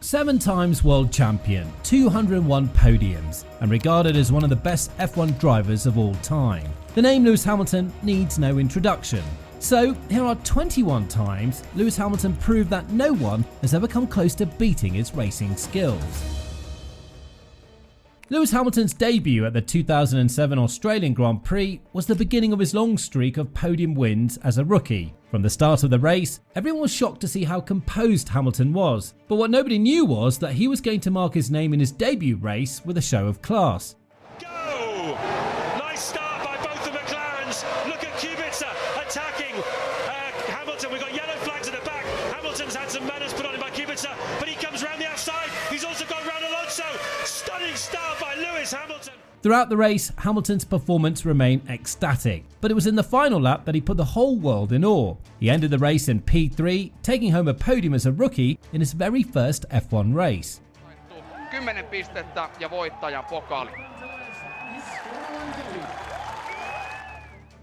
7 times world champion, 201 podiums, and regarded as one of the best F1 drivers of all time. The name Lewis Hamilton needs no introduction. So here are 21 times Lewis Hamilton proved that no one has ever come close to beating his racing skills. Lewis Hamilton's debut at the 2007 Australian Grand Prix was the beginning of his long streak of podium wins as a rookie. From the start of the race, everyone was shocked to see how composed Hamilton was, but what nobody knew was that he was going to mark his name in his debut race with a show of class. Go! Nice start by both the McLarens. Look at Kubica attacking Hamilton. We've got yellow flags at the back. Hamilton's had some manners put on him by Kubica, but he comes round the outside. He's also got round Alonso. Stunning start by Lewis Hamilton. Throughout the race, Hamilton's performance remained ecstatic, but it was in the final lap that he put the whole world in awe. He ended the race in P3, taking home a podium as a rookie in his very first F1 race. 10 pistettä ja voittajan pokaali.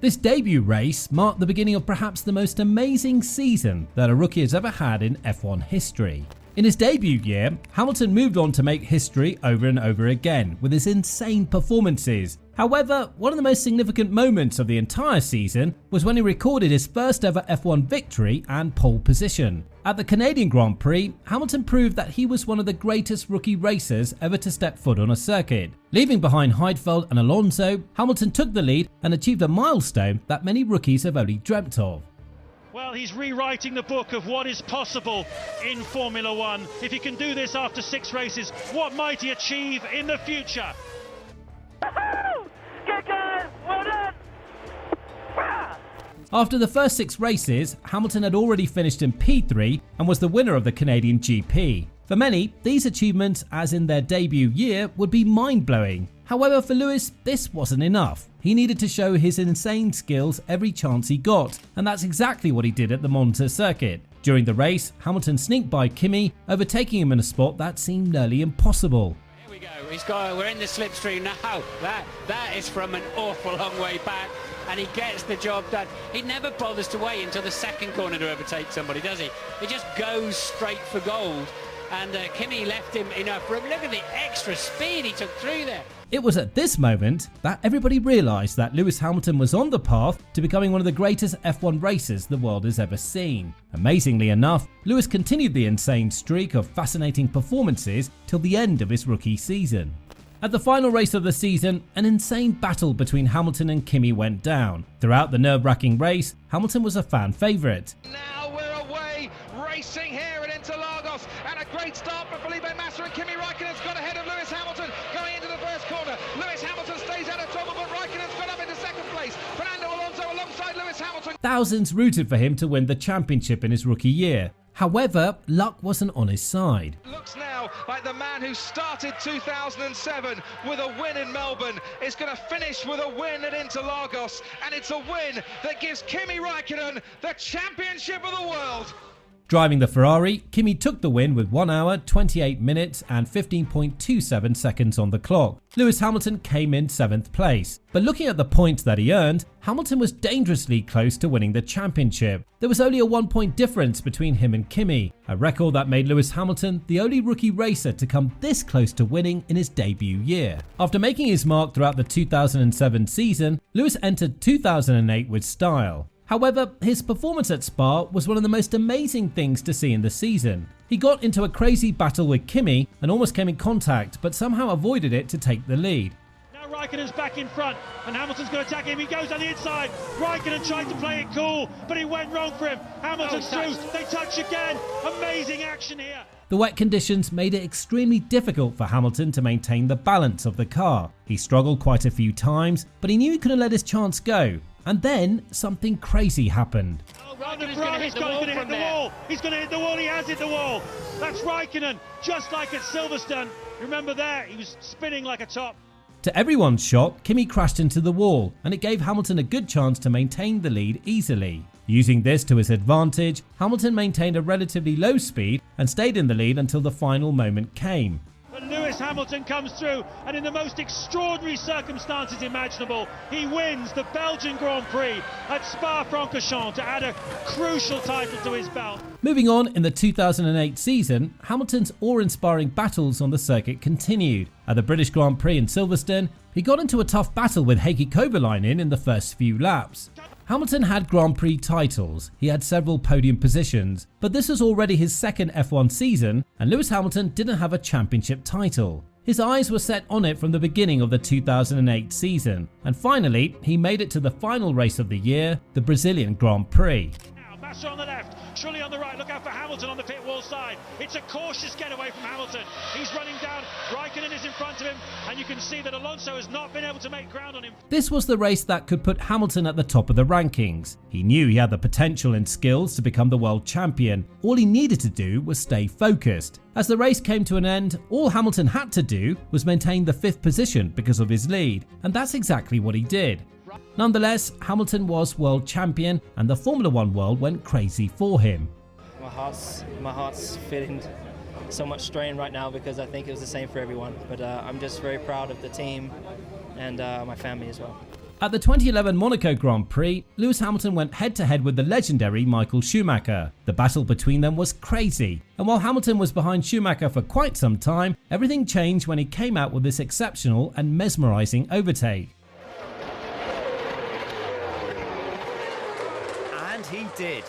This debut race marked the beginning of perhaps the most amazing season that a rookie has ever had in F1 history. In his debut year, Hamilton moved on to make history over and over again with his insane performances. However, one of the most significant moments of the entire season was when he recorded his first ever F1 victory and pole position. At the Canadian Grand Prix, Hamilton proved that he was one of the greatest rookie racers ever to step foot on a circuit. Leaving behind Heidfeld and Alonso, Hamilton took the lead and achieved a milestone that many rookies have only dreamt of. Well, he's rewriting the book of what is possible in Formula One. If he can do this after 6 races, what might he achieve in the future? Good guys, well done! After the first 6 races, Hamilton had already finished in P3 and was the winner of the Canadian GP. For many, these achievements, as in their debut year, would be mind-blowing. However, for Lewis, this wasn't enough. He needed to show his insane skills every chance he got, and that's exactly what he did at the Monza circuit. During the race, Hamilton sneaked by Kimi, overtaking him in a spot that seemed nearly impossible. Here we go, we're in the slipstream now. That is from an awful long way back, and he gets the job done. He never bothers to wait until the second corner to overtake somebody, does he? He just goes straight for gold, and Kimi left him enough room. Look at the extra speed he took through there. It was at this moment that everybody realised that Lewis Hamilton was on the path to becoming one of the greatest F1 racers the world has ever seen. Amazingly enough, Lewis continued the insane streak of fascinating performances till the end of his rookie season. At the final race of the season, an insane battle between Hamilton and Kimi went down. Throughout the nerve-wracking race, Hamilton was a fan favourite. Now we're away, racing here at Interlagos, and a great start for Felipe Massa, and Kimi Raikkonen's got ahead of Lewis Hamilton going into the first corner. Lewis Hamilton stays out of trouble, but Raikkonen's got up into second place. Fernando Alonso alongside Lewis Hamilton. Thousands rooted for him to win the championship in his rookie year. However, luck wasn't on his side. Looks now like the man who started 2007 with a win in Melbourne is going to finish with a win at Interlagos, and it's a win that gives Kimi Raikkonen the championship of the world. Driving the Ferrari, Kimi took the win with 1 hour, 28 minutes and 15.27 seconds on the clock. Lewis Hamilton came in 7th place. But looking at the points that he earned, Hamilton was dangerously close to winning the championship. There was only a 1-point difference between him and Kimi, a record that made Lewis Hamilton the only rookie racer to come this close to winning in his debut year. After making his mark throughout the 2007 season, Lewis entered 2008 with style. However, his performance at Spa was one of the most amazing things to see in the season. He got into a crazy battle with Kimi and almost came in contact, but somehow avoided it to take the lead. Now Raikkonen's back in front, and Hamilton's going to attack him. He goes on the inside. Raikkonen tried to play it cool, but it went wrong for him. Hamilton's through. They touch again. Amazing action here. The wet conditions made it extremely difficult for Hamilton to maintain the balance of the car. He struggled quite a few times, but he knew he couldn't let his chance go. And then something crazy happened. Oh, Raikkonen's going to hit the wall. He's going to hit the wall. He has hit the wall. That's Raikkonen, just like at Silverstone. Remember there, he was spinning like a top. To everyone's shock, Kimi crashed into the wall, and it gave Hamilton a good chance to maintain the lead easily. Using this to his advantage, Hamilton maintained a relatively low speed and stayed in the lead until the final moment came. But Lewis Lewis Hamilton comes through, and in the most extraordinary circumstances imaginable, he wins the Belgian Grand Prix at Spa-Francorchamps to add a crucial title to his belt. Moving on, in the 2008 season, Hamilton's awe-inspiring battles on the circuit continued. At the British Grand Prix in Silverstone, he got into a tough battle with Heikki Kovalainen in the first few laps. Hamilton had Grand Prix titles, he had several podium positions, but this was already his second F1 season and Lewis Hamilton didn't have a championship title. His eyes were set on it from the beginning of the 2008 season, and finally he made it to the final race of the year, the Brazilian Grand Prix. Massa on the left, Trulli on the right, look out for Hamilton on the pit wall side. It's a cautious getaway from Hamilton. He's running down, Raikkonen is in front of him, and you can see that Alonso has not been able to make ground on him. This was the race that could put Hamilton at the top of the rankings. He knew he had the potential and skills to become the world champion. All he needed to do was stay focused. As the race came to an end, all Hamilton had to do was maintain the 5th position because of his lead, and that's exactly what he did. Nonetheless, Hamilton was world champion and the Formula One world went crazy for him. My heart's feeling so much strain right now because I think it was the same for everyone, but I'm just very proud of the team and my family as well. At the 2011 Monaco Grand Prix, Lewis Hamilton went head-to-head with the legendary Michael Schumacher. The battle between them was crazy, and while Hamilton was behind Schumacher for quite some time, everything changed when he came out with this exceptional and mesmerising overtake. And he did.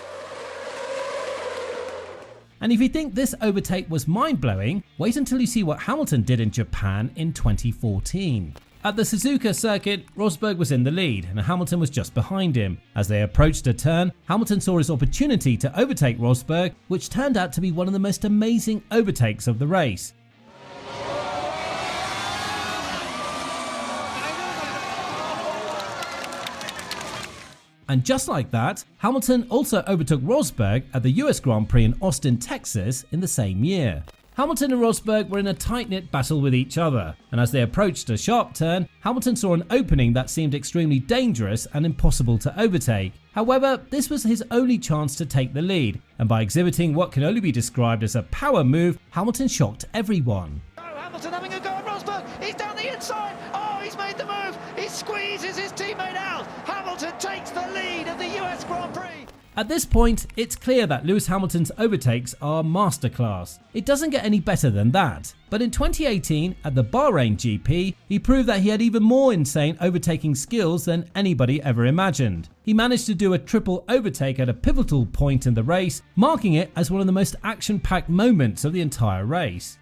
And if you think this overtake was mind-blowing, wait until you see what Hamilton did in Japan in 2014. At the Suzuka circuit, Rosberg was in the lead and Hamilton was just behind him. As they approached a turn, Hamilton saw his opportunity to overtake Rosberg, which turned out to be one of the most amazing overtakes of the race. And just like that, Hamilton also overtook Rosberg at the US Grand Prix in Austin, Texas in the same year. Hamilton and Rosberg were in a tight-knit battle with each other, and as they approached a sharp turn, Hamilton saw an opening that seemed extremely dangerous and impossible to overtake. However, this was his only chance to take the lead, and by exhibiting what can only be described as a power move, Hamilton shocked everyone. Hamilton having a go at Rosberg, he's down the inside, oh he's made the move, he squeezes his teammate out, Hamilton takes the lead of the US Grand Prix. At this point, it's clear that Lewis Hamilton's overtakes are masterclass. It doesn't get any better than that. But in 2018, at the Bahrain GP, he proved that he had even more insane overtaking skills than anybody ever imagined. He managed to do a triple overtake at a pivotal point in the race, marking it as one of the most action-packed moments of the entire race.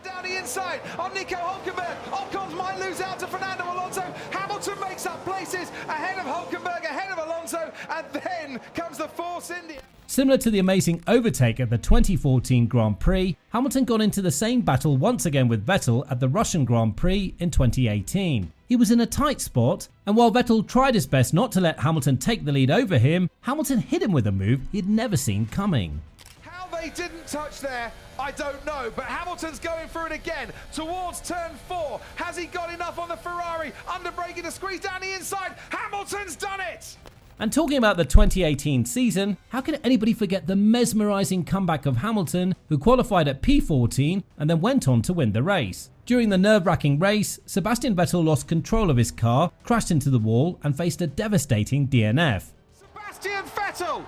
Down the inside on Nico Hülkenberg. Ocon might lose out to Fernando Alonso. Hamilton makes up places ahead of Hülkenberg, ahead of Alonso, and then comes the Force India. Similar to the amazing overtake at the 2014 Grand Prix, Hamilton got into the same battle once again with Vettel at the Russian Grand Prix in 2018. He was in a tight spot, and while Vettel tried his best not to let Hamilton take the lead over him, Hamilton hit him with a move he'd never seen coming. How they didn't touch there, I don't know, but Hamilton's going for it again towards turn 4. Has he got enough on the Ferrari? Under braking to squeeze down the inside. Hamilton's done it! And talking about the 2018 season, how can anybody forget the mesmerising comeback of Hamilton, who qualified at P14 and then went on to win the race. During the nerve-wracking race, Sebastian Vettel lost control of his car, crashed into the wall and faced a devastating DNF. Sebastian Vettel!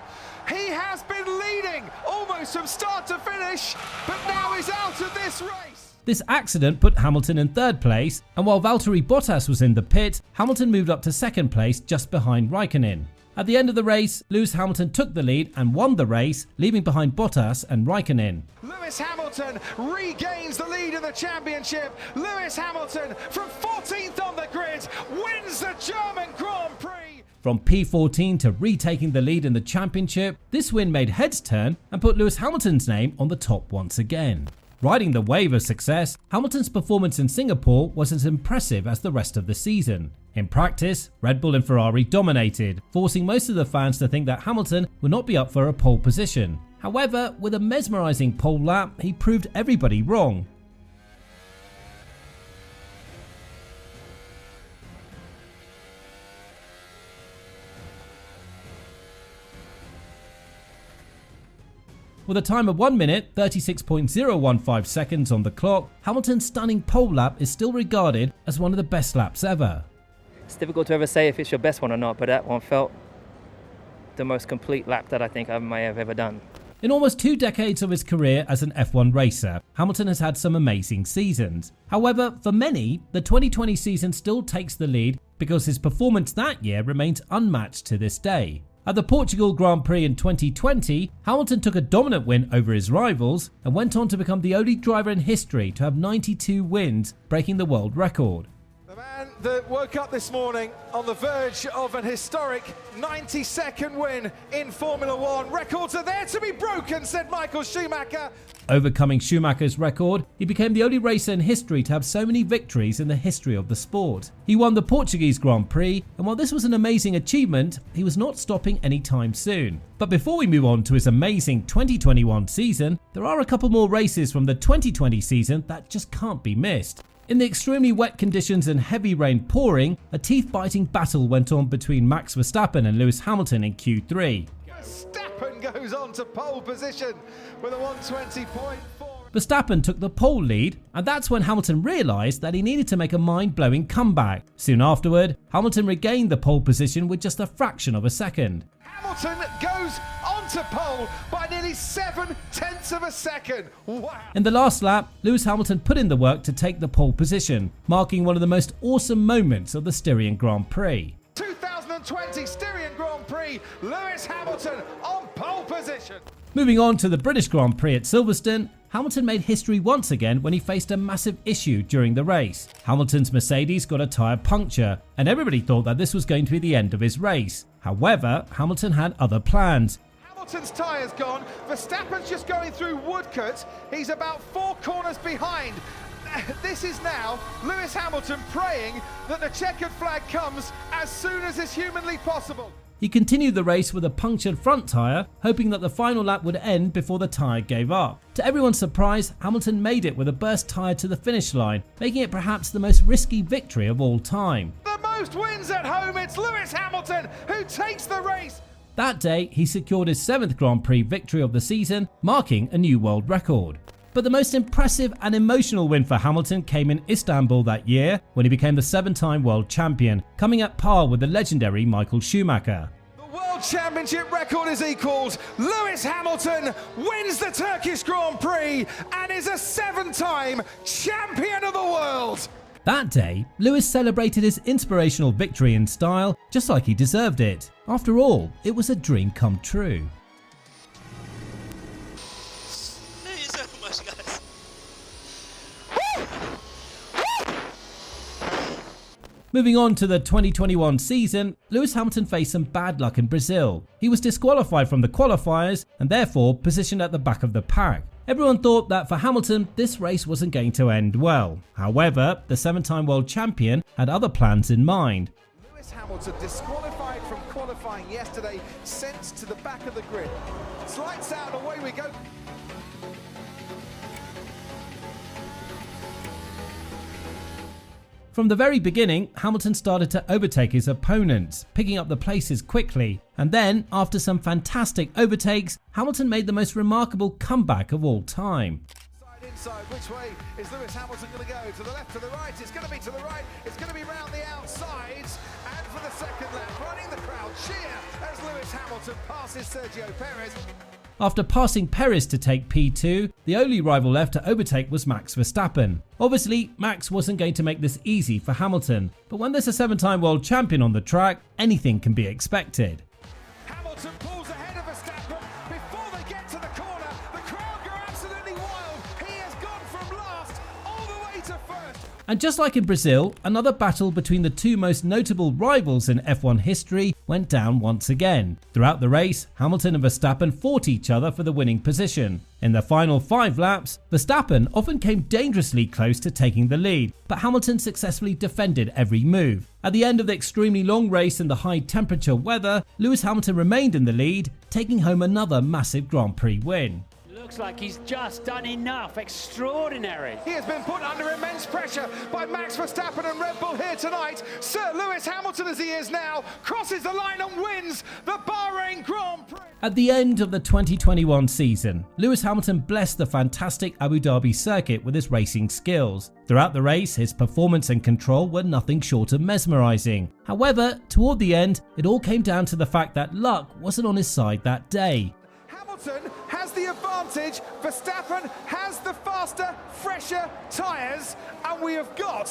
He has been leading almost from start to finish, but now he's out of this race. This accident put Hamilton in 3rd place, and while Valtteri Bottas was in the pit, Hamilton moved up to 2nd place just behind Raikkonen. At the end of the race, Lewis Hamilton took the lead and won the race, leaving behind Bottas and Raikkonen. Lewis Hamilton regains the lead in the championship. Lewis Hamilton, from 14th on the grid, wins the German Grand Prix. From P14 to retaking the lead in the championship, this win made heads turn and put Lewis Hamilton's name on the top once again. Riding the wave of success, Hamilton's performance in Singapore was as impressive as the rest of the season. In practice, Red Bull and Ferrari dominated, forcing most of the fans to think that Hamilton would not be up for a pole position. However, with a mesmerising pole lap, he proved everybody wrong. With a time of 1 minute 36.015 seconds on the clock, Hamilton's stunning pole lap is still regarded as one of the best laps ever. It's difficult to ever say if it's your best one or not, but that one felt the most complete lap that I think I may have ever done. In almost 2 decades of his career as an F1 racer, Hamilton has had some amazing seasons. However, for many, the 2020 season still takes the lead because his performance that year remains unmatched to this day. At the Portugal Grand Prix in 2020, Hamilton took a dominant win over his rivals and went on to become the only driver in history to have 92 wins, breaking the world record. The man that woke up this morning on the verge of an historic 92nd win in Formula One. Records are there to be broken, said Michael Schumacher. Overcoming Schumacher's record, he became the only racer in history to have so many victories in the history of the sport. He won the Portuguese Grand Prix, and while this was an amazing achievement, he was not stopping anytime soon. But before we move on to his amazing 2021 season, there are a couple more races from the 2020 season that just can't be missed. In the extremely wet conditions and heavy rain pouring, a teeth-biting battle went on between Max Verstappen and Lewis Hamilton in Q3. Verstappen goes on to pole position with a 120.4. Verstappen took the pole lead, and that's when Hamilton realised that he needed to make a mind-blowing comeback. Soon afterward, Hamilton regained the pole position with just a fraction of a second. Hamilton goes onto pole by nearly 0.7 of a second. Wow. In the last lap, Lewis Hamilton put in the work to take the pole position, marking one of the most awesome moments of the Styrian Grand Prix. 2020 Styrian Grand Prix, Lewis Hamilton on pole position. Moving on to the British Grand Prix at Silverstone, Hamilton made history once again when he faced a massive issue during the race. Hamilton's Mercedes got a tyre puncture, and everybody thought that this was going to be the end of his race. However, Hamilton had other plans. Hamilton's tyre's gone, Verstappen's just going through Woodcote, he's about 4 corners behind. This is now Lewis Hamilton praying that the checkered flag comes as soon as is humanly possible. He continued the race with a punctured front tyre, hoping that the final lap would end before the tyre gave up. To everyone's surprise, Hamilton made it with a burst tyre to the finish line, making it perhaps the most risky victory of all time. The most wins at home, it's Lewis Hamilton who takes the race. That day, he secured his 7th Grand Prix victory of the season, marking a new world record. But the most impressive and emotional win for Hamilton came in Istanbul that year when he became the 7-time world champion, coming at par with the legendary Michael Schumacher. The World Championship record is equalled. Lewis Hamilton wins the Turkish Grand Prix and is a 7-time champion of the world. That day, Lewis celebrated his inspirational victory in style, just like he deserved it. After all, it was a dream come true. Moving on to the 2021 season, Lewis Hamilton faced some bad luck in Brazil. He was disqualified from the qualifiers and therefore positioned at the back of the pack. Everyone thought that for Hamilton, this race wasn't going to end well. However, the 7-time world champion had other plans in mind. Lewis Hamilton disqualified from qualifying yesterday, sent to the back of the grid. It's lights out and away we go. From the very beginning, Hamilton started to overtake his opponents, picking up the places quickly. And then, after some fantastic overtakes, Hamilton made the most remarkable comeback of all time. Inside, which way is Lewis Hamilton going to go? To the left, to the right? It's going to be to the right. It's going to be round the outsides. And for the second lap, running the crowd cheer as Lewis Hamilton passes Sergio Perez. After passing Perez to take P2, the only rival left to overtake was Max Verstappen. Obviously, Max wasn't going to make this easy for Hamilton, but when there's a 7-time world champion on the track, anything can be expected. Hamilton pulls ahead of Verstappen. Before they get to the corner, the crowd go absolutely wild. He has gone from last all the way to first. And just like in Brazil, another battle between the two most notable rivals in F1 history went down once again. Throughout the race, Hamilton and Verstappen fought each other for the winning position. In the final 5 laps, Verstappen often came dangerously close to taking the lead, but Hamilton successfully defended every move. At the end of the extremely long race in the high temperature weather, Lewis Hamilton remained in the lead, taking home another massive Grand Prix win. looks like he's just done enough. Extraordinary. He has been put under immense pressure by Max Verstappen and Red Bull here tonight. Sir Lewis Hamilton, as he is now, crosses the line and wins the Bahrain Grand Prix. At the end of the 2021 season, Lewis Hamilton blessed the fantastic Abu Dhabi circuit with his racing skills. Throughout the race, his performance and control were nothing short of mesmerising. However, toward the end, it all came down to the fact that luck wasn't on his side that day. Hamilton has the advantage, Verstappen has the faster, fresher tyres, and we have got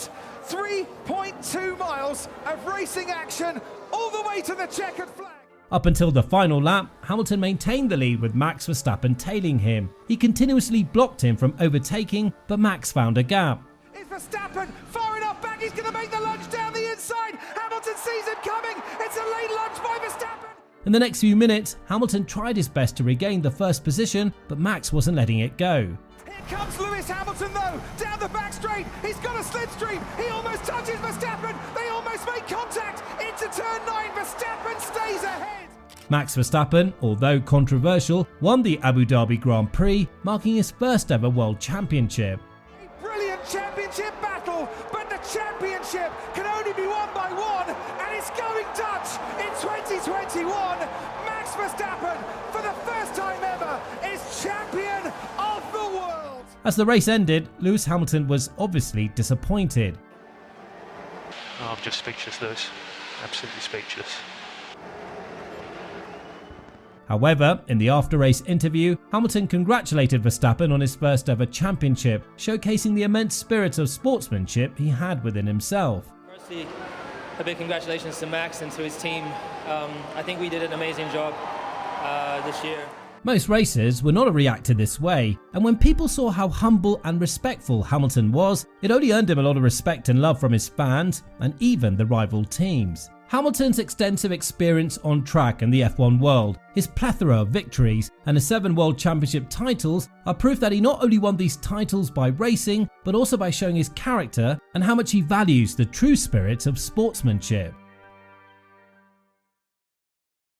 3.2 miles of racing action all the way to the checkered flag. Up until the final lap, Hamilton maintained the lead with Max Verstappen tailing him. He continuously blocked him from overtaking, but Max found a gap. Is Verstappen far enough back? He's going to make the lunge down the inside. Hamilton sees him coming. It's a late lunge by Verstappen. In the next few minutes, Hamilton tried his best to regain the first position, but Max wasn't letting it go. Here comes Lewis Hamilton though, down the back straight. He's got a slipstream. He almost touches Verstappen. They almost make contact. Into turn 9, Verstappen stays ahead. Max Verstappen, although controversial, won the Abu Dhabi Grand Prix, marking his first ever world championship. A brilliant championship battle, but the championship can only be won by one, and it's going Dutch in 2021. Max Verstappen, for the first time ever, is champion of the world. As the race ended, Lewis Hamilton was obviously disappointed. Oh, I'm just speechless, Lewis. Absolutely speechless. However, in the after-race interview, Hamilton congratulated Verstappen on his first ever championship, showcasing the immense spirit of sportsmanship he had within himself. Firstly, a big congratulations to Max and to his team. I think we did an amazing job this year. Most racers would not have reacted this way, and when people saw how humble and respectful Hamilton was, it only earned him a lot of respect and love from his fans and even the rival teams. Hamilton's extensive experience on track in the F1 world, his plethora of victories, and his 7 World Championship titles are proof that he not only won these titles by racing, but also by showing his character and how much he values the true spirit of sportsmanship.